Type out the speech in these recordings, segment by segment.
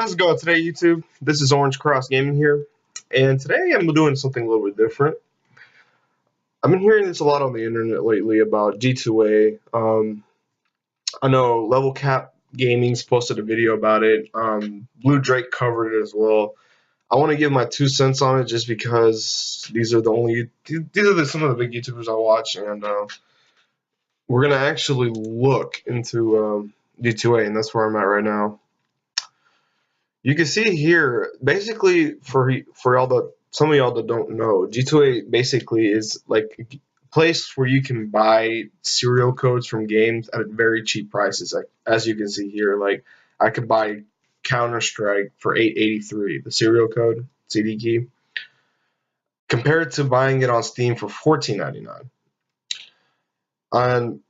How's it going today, YouTube? This is Orange Cross Gaming here, and today I'm doing something a little bit different. I've been hearing this a lot on the internet lately about G2A. I know LevelCap Gaming's posted a video about it. Blue Drake covered it as well. I want to give my 2 cents on it just because these are some of the big YouTubers I watch, and we're gonna actually look into G2A, and that's where I'm at right now. You can see here, basically, for some of y'all that don't know, G2A basically is like a place where you can buy serial codes from games at very cheap prices. Like as you can see here, like I could buy Counter-Strike for $8.83, the serial code CD key, compared to buying it on Steam for $14.99. And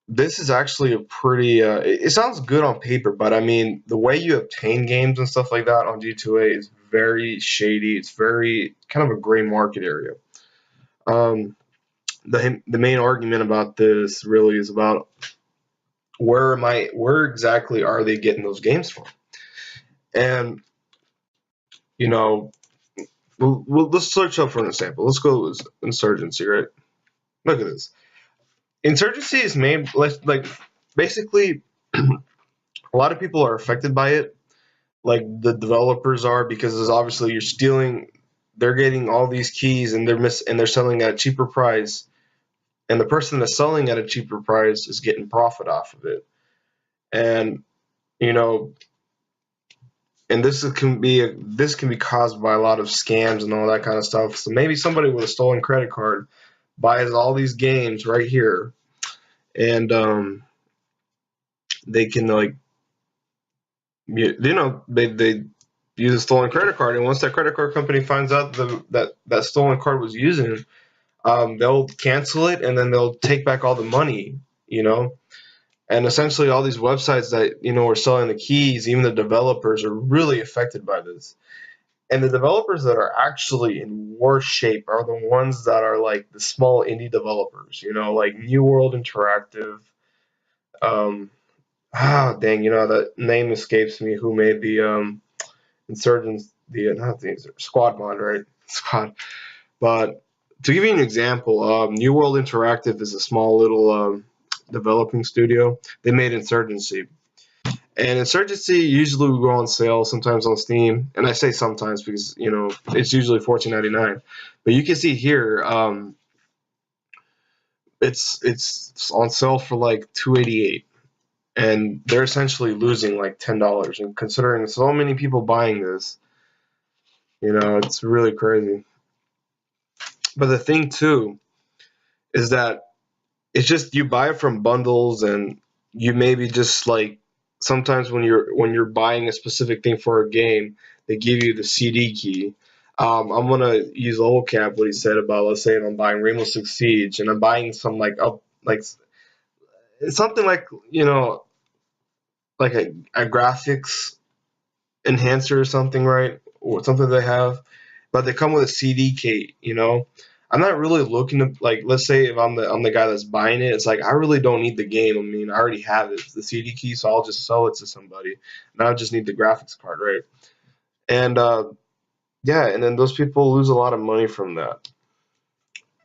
this is actually a pretty, it sounds good on paper, but I mean, the way you obtain games and stuff like that on G2A is very shady. It's very kind of a gray market area. The main argument about this really is about where exactly are they getting those games from? And, you know, let's search up for an example. Let's go with Insurgency, right? Look at this. Insurgency is made like basically a lot of people are affected by it, like the developers are, because there's obviously you're stealing. They're getting all these keys and they're selling at a cheaper price, and the person that's selling at a cheaper price is getting profit off of it. And you know, and this can be caused by a lot of scams and all that kind of stuff. So maybe somebody with a stolen credit card buys all these games right here, and they can they use a stolen credit card, and once that credit card company finds out that stolen card was using, they'll cancel it, and then they'll take back all the money, and essentially all these websites that are selling the keys, even the developers are really affected by this. And the developers that are actually in worse shape are the ones that are like the small indie developers, like New World Interactive. Dang, that name escapes me. Who made the Insurgents, not the Squad mod, right? Squad. But to give you an example, New World Interactive is a small little developing studio. They made Insurgency. And Insurgency usually will go on sale sometimes on Steam, and I say sometimes because it's usually $14.99. But you can see here, it's on sale for like $2.88, and they're essentially losing like $10. And considering so many people buying this, it's really crazy. But the thing too is that it's just you buy it from bundles, and you maybe just like. Sometimes when you're buying a specific thing for a game, they give you the CD key. I'm gonna use LevelCap what he said about, let's say I'm buying Rainbow Six Siege, and I'm buying some like something like like a graphics enhancer or something, right? Or something they have, but they come with a CD key. I'm not really looking to, like, let's say if I'm the guy that's buying it, it's like I really don't need the game. I mean, I already have it, the CD key, so I'll just sell it to somebody. And I just need the graphics card, right? And yeah, and then those people lose a lot of money from that.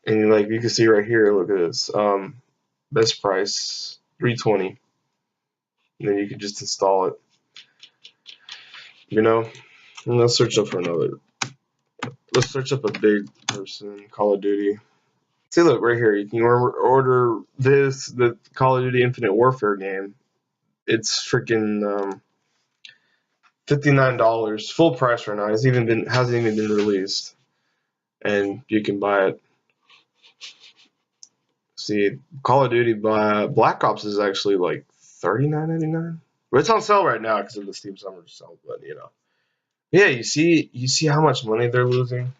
And like you can see right here, look at this. Best price $320. And then you can just install it. And let's search up for another. Let's search up a big person, Call of Duty. See, look, right here. You can order the Call of Duty Infinite Warfare game. It's freaking $59, full price right now. Hasn't even been released, and you can buy it. See, Call of Duty Black Ops is actually like $39.99, but it's on sale right now because of the Steam Summer sale. But yeah, you see how much money they're losing.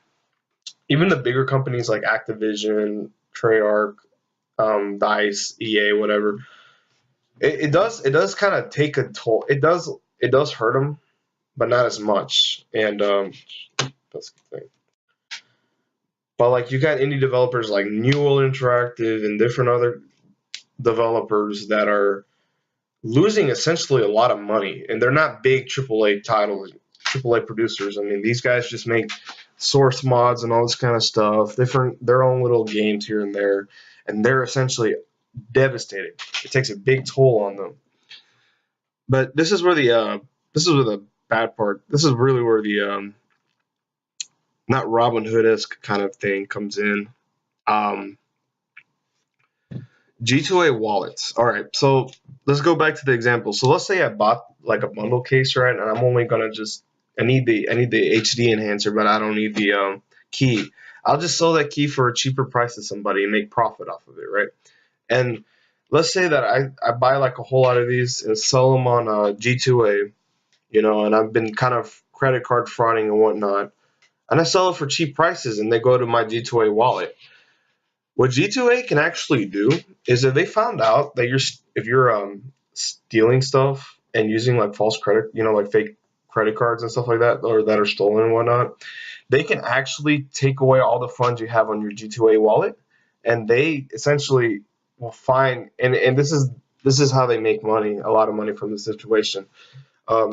Even the bigger companies like Activision, Treyarch, DICE, EA, whatever, it does kind of take a toll. It does hurt them, but not as much. And that's the thing. But like you got indie developers like New World Interactive and different other developers that are losing essentially a lot of money, and they're not big AAA titles, AAA producers. I mean, these guys just make source mods and all this kind of stuff, different their own little games here and there, and they're essentially devastated. It takes a big toll on them. But this is where the bad part. This is really where the not Robin Hood esque kind of thing comes in. Um, G2A wallets. All right, so let's go back to the example. So let's say I bought like a bundle case, right? And I'm only gonna just I need the HD enhancer, but I don't need the key. I'll just sell that key for a cheaper price to somebody and make profit off of it, right? And let's say that I buy like a whole lot of these and sell them on G2A, and I've been kind of credit card frauding and whatnot, and I sell it for cheap prices, and they go to my G2A wallet. What G2A can actually do is if they found out that if you're stealing stuff and using like false credit, like fake credit cards and stuff like that, or that are stolen and whatnot, they can actually take away all the funds you have on your G2A wallet, and they essentially will find and this is how they make money, a lot of money from the situation.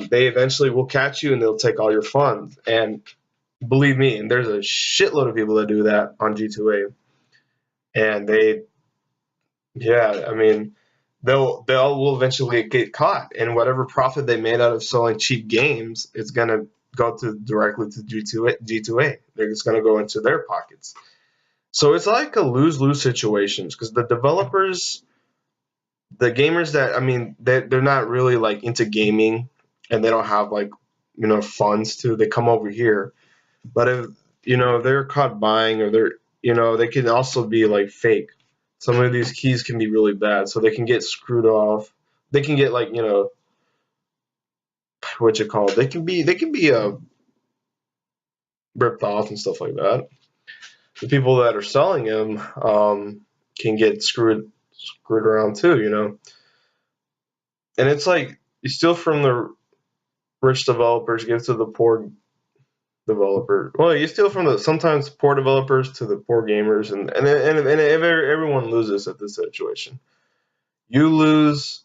They eventually will catch you and they'll take all your funds. And believe me, and there's a shitload of people that do that on G2A, and yeah, I mean, they'll will eventually get caught, and whatever profit they made out of selling cheap games is gonna go directly to G2A. G2A. They're just gonna go into their pockets. So it's like a lose-lose situation because the developers, the gamers that I mean, they're not really like into gaming, and they don't have like funds to. They come over here, but if they're caught buying, or they can also be like fake. Some of these keys can be really bad, so they can get screwed off. They can get like what you call it. They can be ripped off and stuff like that. The people that are selling them can get screwed around too. And it's like you steal from the rich developers, give to the poor developer. Well, you steal from the sometimes poor developers to the poor gamers, and everyone loses at this situation. You lose,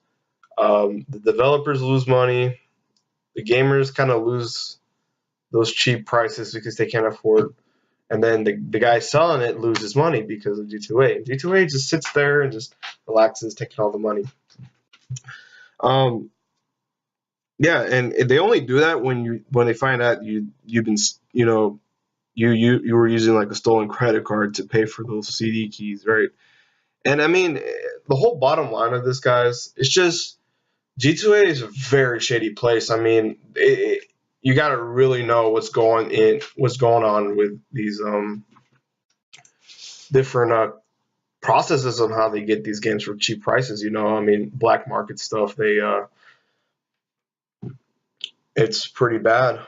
the developers lose money, the gamers kind of lose those cheap prices because they can't afford, and then the guy selling it loses money because of G2A. G2A just sits there and just relaxes, taking all the money. Um, yeah, and they only do that when they find out you've been you were using like a stolen credit card to pay for those CD keys, right? And I mean, the whole bottom line of this, guys, it's just G2A is a very shady place. I mean, you got to really know what's going on with these different processes on how they get these games for cheap prices. I mean, black market stuff. It's pretty bad.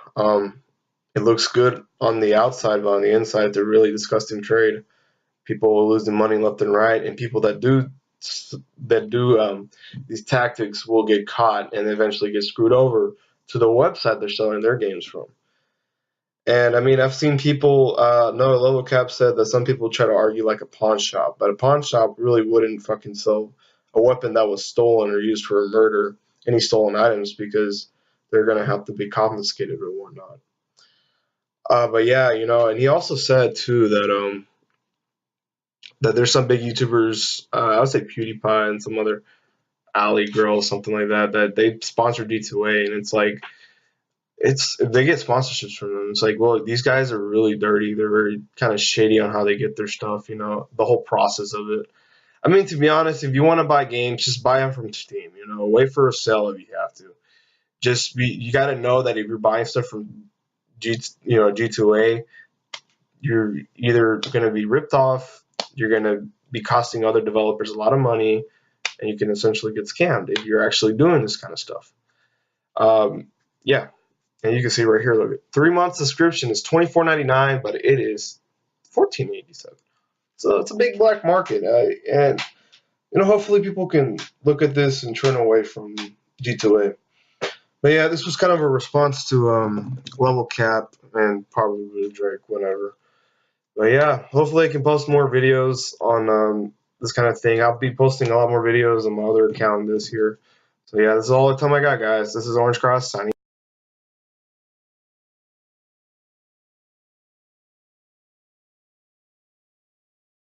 It looks good on the outside, but on the inside, it's a really disgusting trade. People are losing money left and right, and people that do these tactics will get caught and eventually get screwed over to the website they're selling their games from. And I mean, I've seen people. No, LevelCap said that some people try to argue like a pawn shop, but a pawn shop really wouldn't fucking sell a weapon that was stolen or used for a murder, any stolen items, because they're gonna have to be confiscated or whatnot. But yeah, and he also said too that there's some big YouTubers, I would say PewDiePie and some other Alley Girl, something like that, that they sponsor D2A, and it's like they get sponsorships from them. It's like, well, these guys are really dirty. They're very kind of shady on how they get their stuff. The whole process of it. I mean, to be honest, if you want to buy games, just buy them from Steam. Wait for a sale if you have to. You got to know that if you're buying stuff from G2A, you're either going to be ripped off, you're going to be costing other developers a lot of money, and you can essentially get scammed if you're actually doing this kind of stuff. Yeah, and you can see right here, look, 3 month subscription is $24.99, but it is $14.87. So it's a big black market, and hopefully people can look at this and turn away from G2A. But yeah, this was kind of a response to LevelCap and probably Drake, whatever. But yeah, hopefully I can post more videos on this kind of thing. I'll be posting a lot more videos on my other account this year. So yeah, this is all the time I got, guys. This is Orange Cross signing